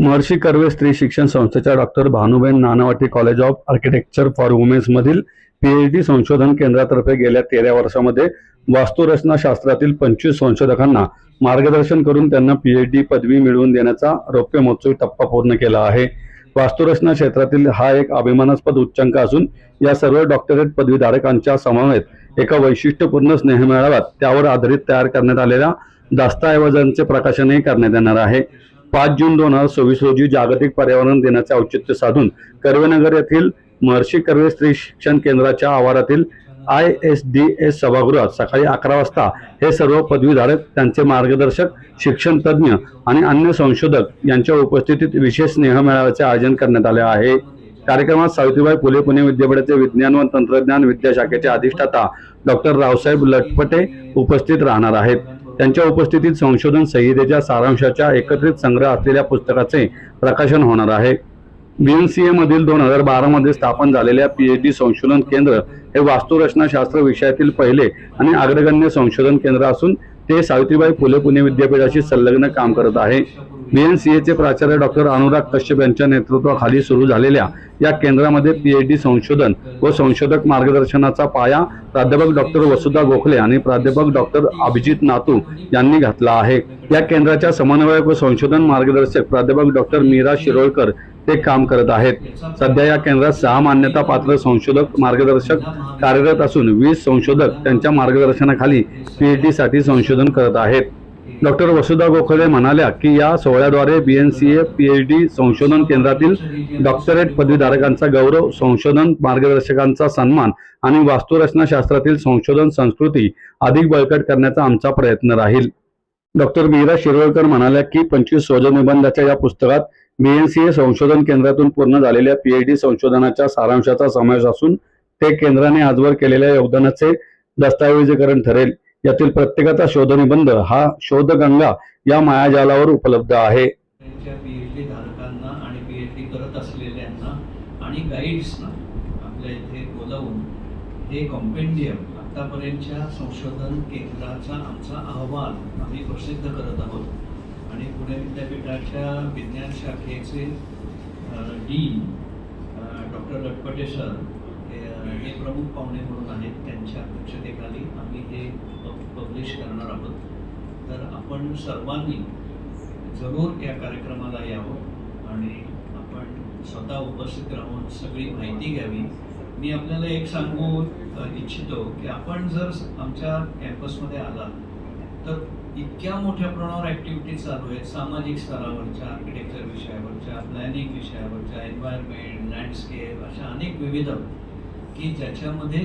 महर्षी कर्वे स्त्री शिक्षण संस्थेच्या doctor Bhanuben Nanavati college of architecture for womens मधील पीएचडी संशोधन केंद्रातर्फे गेल्या 13 वर्षांमध्ये वास्तुरचना शास्त्रातील 25 संशोधकांना मार्गदर्शन करून त्यांना पीएचडी पदवी मिळवून देण्याचा रौप्य महोत्सवी टप्पा पूर्ण केला आहे। वास्तुरचना क्षेत्रातील हा एक अभिमानास्पद उच्चांक असून या सर्व डॉक्टरेट पदवीधारकांच्या समवेत एका वैशिष्ट्यपूर्ण स्नेहमेळाव्यात त्यावर आधारित तयार करण्यात आलेल्या दस्तऐवजांचे प्रकाशनही करण्यात येणार आहे। 5 जून 2024 रोजी जागतिक पर्यावरण दिनाचे औचित्य साधून कर्वेनगर येथील महर्षी कर्वे स्त्री शिक्षण केंद्राच्या आवारातील ISDS सभागृहात सकाळी 11 वाजता हे सर्व पदवीधारक, त्यांचे मार्गदर्शक, शिक्षण तज्ञ आणि अन्य संशोधक यांच्या उपस्थितीत विशेष स्नेहमेळाव्याचे आयोजन करण्यात आले आहे। कार्यक्रमात सावित्रीबाई फुले पुणे विद्यापीठाचे विज्ञान व तंत्रज्ञान विद्याशाखेचे अधिष्ठाता डॉक्टर रावसाहेब लटपटे उपस्थित राहणार आहेत। त्यांच्या उपस्थितीत संशोधन संहितेच्या सारांशाच्या एकत्रित संग्रह असलेल्या पुस्तकाचे प्रकाशन होणार आहे। BNCA मधील 2012 मध्ये स्थापन झालेल्या पीएचडी संशोधन केंद्र हे वास्तुरचनाशास्त्र विषयातील पहिले आणि अग्रगण्य संशोधन केंद्र असून ते सावित्रीबाई फुले पुणे विद्यापीठाशी संलग्न काम करत आहे। BNCA चे प्राचार्य डॉक्टर अनुराग कश्यप यांच्या नेतृत्वाखाली सुरू झालेल्या या केंद्रामध्ये पीएचडी संशोधन व संशोधक मार्गदर्शनाचा पाया प्राध्यापक डॉक्टर वसुधा गोखले आणि प्राध्यापक डॉक्टर अभिजित नातू यांनी घातला आहे। या केंद्राच्या समन्वयक व संशोधन मार्गदर्शक प्राध्यापक डॉक्टर मीरा शिरोळकर ते काम करत आहेत। सध्या या केंद्रात 6 मान्यतापात्र संशोधक मार्गदर्शक कार्यरत असून 20 संशोधक त्यांच्या मार्गदर्शनाखाली पीएचडी साठी संशोधन करत आहेत। डॉक्टर वसुधा गोखले म्हणाल्या की या सोहळ्याद्वारे BNCA पीएचडी संशोधन केंद्रातील डॉक्टरेट पदवीधारकांचा गौरव, संशोधन मार्गदर्शकांचा सन्मान आणि वास्तुरचनाशास्त्रातील संशोधन संस्कृती अधिक बळकट करण्याचा आमचा प्रयत्न राहील। डॉक्टर मीरा शिरोळकर म्हणाल्या की 25 शोधनिबंधाच्या या पुस्तकात BNCA संशोधन केंद्रातून पूर्ण झालेल्या पीएचडी संशोधनाच्या सारांशाचा समावेश असून ते केंद्राने आजवर केलेल्या योगदानाचे दस्तऐवजीकरण ठरेल। यातील प्रत्येकाचा शोधनिबंध हा शोधगंगा या मायाजालावर उपलब्ध आहे। पीएचडी धारकांना आणि पीएचडी करत असलेल्यांना आणि गाईड्सना आपल्या इथे बोलावून हे कॉम्पेंडियम आतापर्यंतच्या संशोधन केंद्राचा आमचा अहवाल आम्ही प्रसिद्ध करत आहोत आणि पुणे विद्यापीठाच्या विज्ञान शाखेचे डीन डॉक्टर लटपटे सर हे प्रमुख पाहुणे म्हणून आहेत। त्यांच्या अध्यक्षतेखाली आम्ही हे पब्लिश करणार आहोत। तर आपण सर्वांनी जरूर या कार्यक्रमाला यावं आणि आपण स्वतः उपस्थित राहून सगळी माहिती घ्यावी। मी आपल्याला एक सांगू इच्छितो की आपण जर आमच्या कॅम्पसमध्ये आलात तर इतक्या मोठ्या प्रमाणावर ॲक्टिव्हिटीज चालू आहेत, सामाजिक स्तरावरच्या, आर्किटेक्चर विषयावरच्या, प्लॅनिंग विषयावरच्या, एन्व्हायरमेंट, लँडस्केप, अशा अनेक विविध की ज्याच्यामध्ये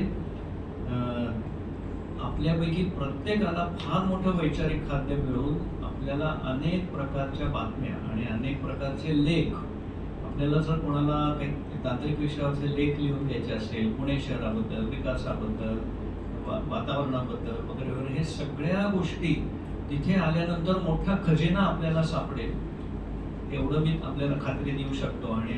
आपल्यापैकी प्रत्येकाला फार मोठं वैचारिक खाद्य मिळवून आपल्याला अनेक प्रकारच्या बातम्या आणि अनेक प्रकारचे लेख, आपल्याला जर कोणाला काही तांत्रिक विषयावरचे लेख लिहून द्यायचे असेल, पुणे शहराबद्दल, विकासाबद्दल, वातावरणाबद्दल वगैरे वगैरे, हे सगळ्या गोष्टी तिथे आल्यानंतर मोठा खजिना आपल्याला सापडेल एवढं मी आपल्याला खात्री देऊ शकतो। आणि